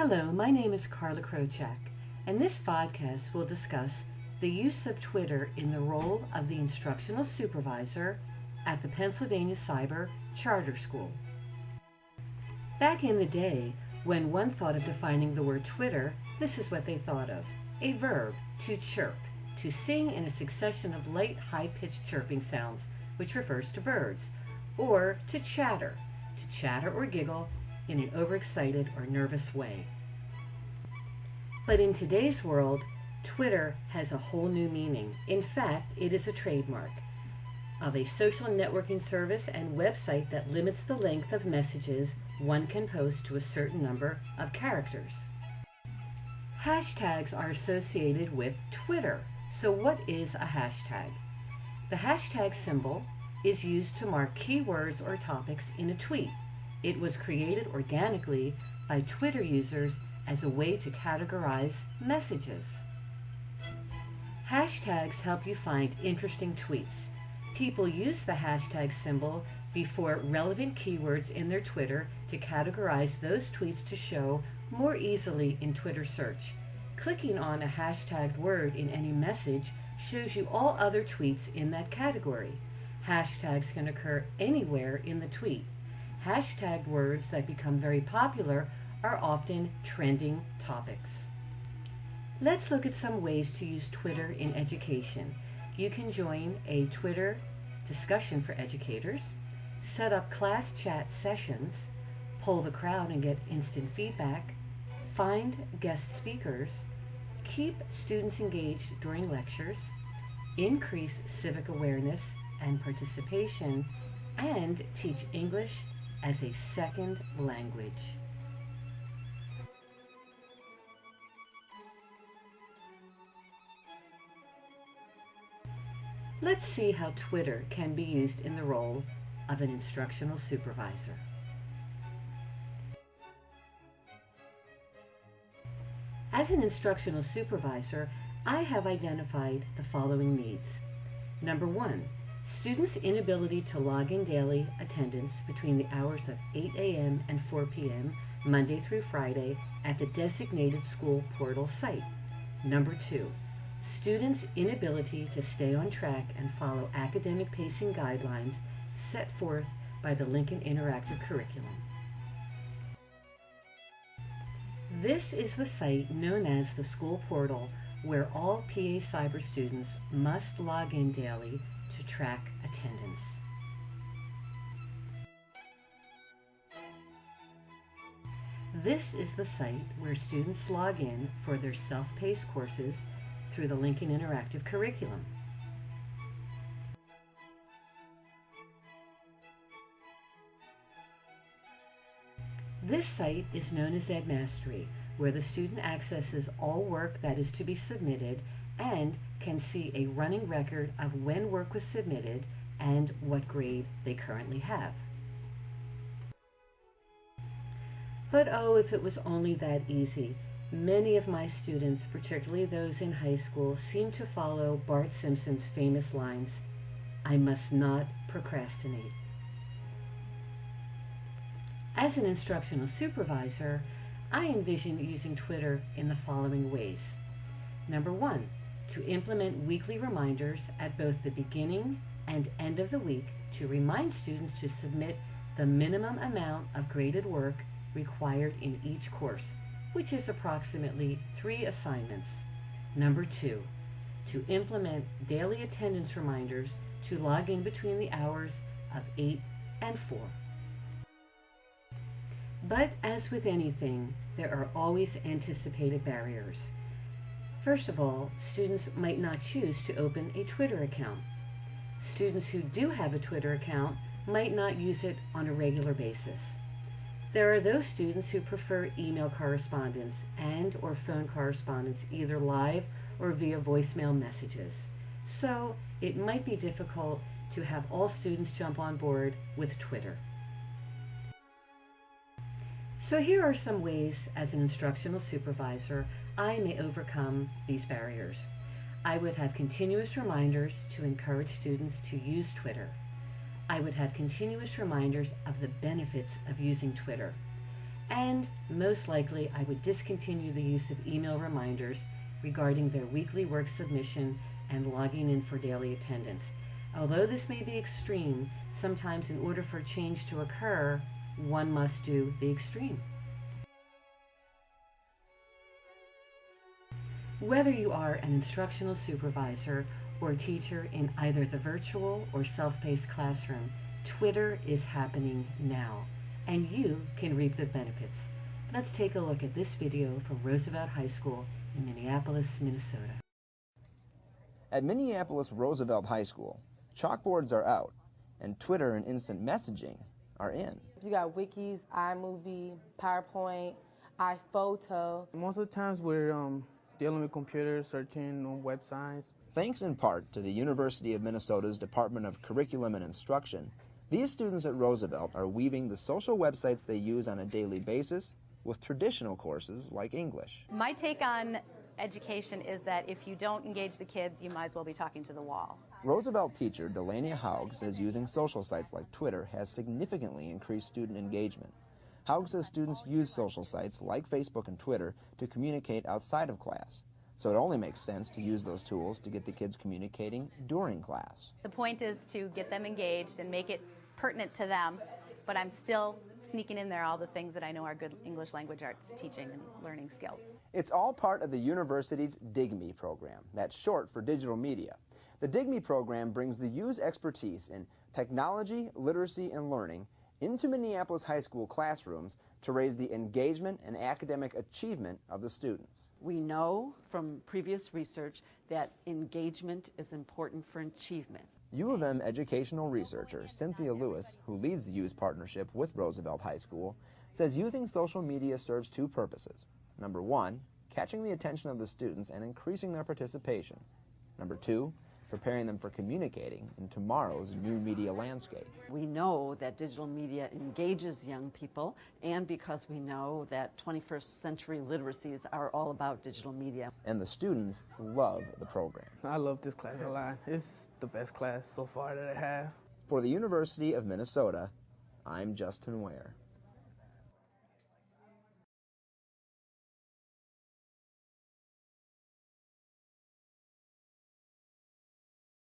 Hello, my name is Carla Krochak, and this podcast will discuss the use of Twitter in the role of the Instructional Supervisor at the Pennsylvania Cyber Charter School. Back in the day, when one thought of defining the word Twitter, this is what they thought of: a verb, to chirp, to sing in a succession of light, high-pitched chirping sounds, which refers to birds, or to chatter or giggle in an overexcited or nervous way. But in today's world, Twitter has a whole new meaning. In fact, it is a trademark of a social networking service and website that limits the length of messages one can post to a certain number of characters. Hashtags are associated with Twitter. So what is a hashtag? The hashtag symbol is used to mark keywords or topics in a tweet. It was created organically by Twitter users as a way to categorize messages. Hashtags help you find interesting tweets. People use the hashtag symbol before relevant keywords in their Twitter to categorize those tweets to show more easily in Twitter search. Clicking on a hashtagged word in any message shows you all other tweets in that category. Hashtags can occur anywhere in the tweet. Hashtagged words that become very popular are often trending topics. Let's look at some ways to use Twitter in education. You can join a Twitter discussion for educators, set up class chat sessions, poll the crowd and get instant feedback, find guest speakers, keep students engaged during lectures, increase civic awareness and participation, and teach English as a second language. Let's see how Twitter can be used in the role of an instructional supervisor. As an instructional supervisor, I have identified the following needs. Number one, students' inability to log in daily attendance between the hours of 8 a.m. and 4 p.m. Monday through Friday at the designated school portal site. Number two, students' inability to stay on track and follow academic pacing guidelines set forth by the Lincoln Interactive Curriculum. This is the site known as the school portal, where all PA Cyber students must log in daily to track attendance. This is the site where students log in for their self-paced courses through the Lincoln Interactive Curriculum. This site is known as EdMastery, where the student accesses all work that is to be submitted and can see a running record of when work was submitted and what grade they currently have. But oh, if it was only that easy. Many of my students, particularly those in high school, seem to follow Bart Simpson's famous lines, "I must not procrastinate." As an instructional supervisor, I envision using Twitter in the following ways. Number one, to implement weekly reminders at both the beginning and end of the week to remind students to submit the minimum amount of graded work required in each course, which is approximately 3 assignments. Number two, to implement daily attendance reminders to log in between the hours of 8 and 4. But as with anything, there are always anticipated barriers. First of all, students might not choose to open a Twitter account. Students who do have a Twitter account might not use it on a regular basis. There are those students who prefer email correspondence and/or phone correspondence, either live or via voicemail messages. So it might be difficult to have all students jump on board with Twitter. So here are some ways as an instructional supervisor I may overcome these barriers. I would have continuous reminders to encourage students to use Twitter. I would have continuous reminders of the benefits of using Twitter. And most likely I would discontinue the use of email reminders regarding their weekly work submission and logging in for daily attendance. Although this may be extreme, sometimes in order for change to occur, one must do the extreme. Whether you are an instructional supervisor or teacher in either the virtual or self-paced classroom, Twitter is happening now, and you can reap the benefits. Let's take a look at this video from Roosevelt High School in Minneapolis, Minnesota. At Minneapolis Roosevelt High School, chalkboards are out, and Twitter and instant messaging are in. You got wikis, iMovie, PowerPoint, iPhoto. Most of the times we're dealing with computers, searching on websites. Thanks in part to the University of Minnesota's Department of Curriculum and Instruction, these students at Roosevelt are weaving the social websites they use on a daily basis with traditional courses like English. My take on education is that if you don't engage the kids, you might as well be talking to the wall. Roosevelt teacher Delania Haug says using social sites like Twitter has significantly increased student engagement. Haug says students use social sites like Facebook and Twitter to communicate outside of class, so it only makes sense to use those tools to get the kids communicating during class. The point is to get them engaged and make it pertinent to them, but I'm still sneaking in there all the things that I know are good English language arts teaching and learning skills. It's all part of the university's DIGME program. That's short for digital media. The DIGME program brings the U's expertise in technology, literacy, and learning into Minneapolis high school classrooms to raise the engagement and academic achievement of the students. We know from previous research that engagement is important for achievement. U of M educational researcher Cynthia Lewis, who leads the U's partnership with Roosevelt High School, says using social media serves two purposes. Number one, catching the attention of the students and increasing their participation. Number two, preparing them for communicating in tomorrow's new media landscape. We know that digital media engages young people, and because we know that 21st century literacies are all about digital media. And the students love the program. I love this class a lot. It's the best class so far that I have. For the University of Minnesota, I'm Justin Ware.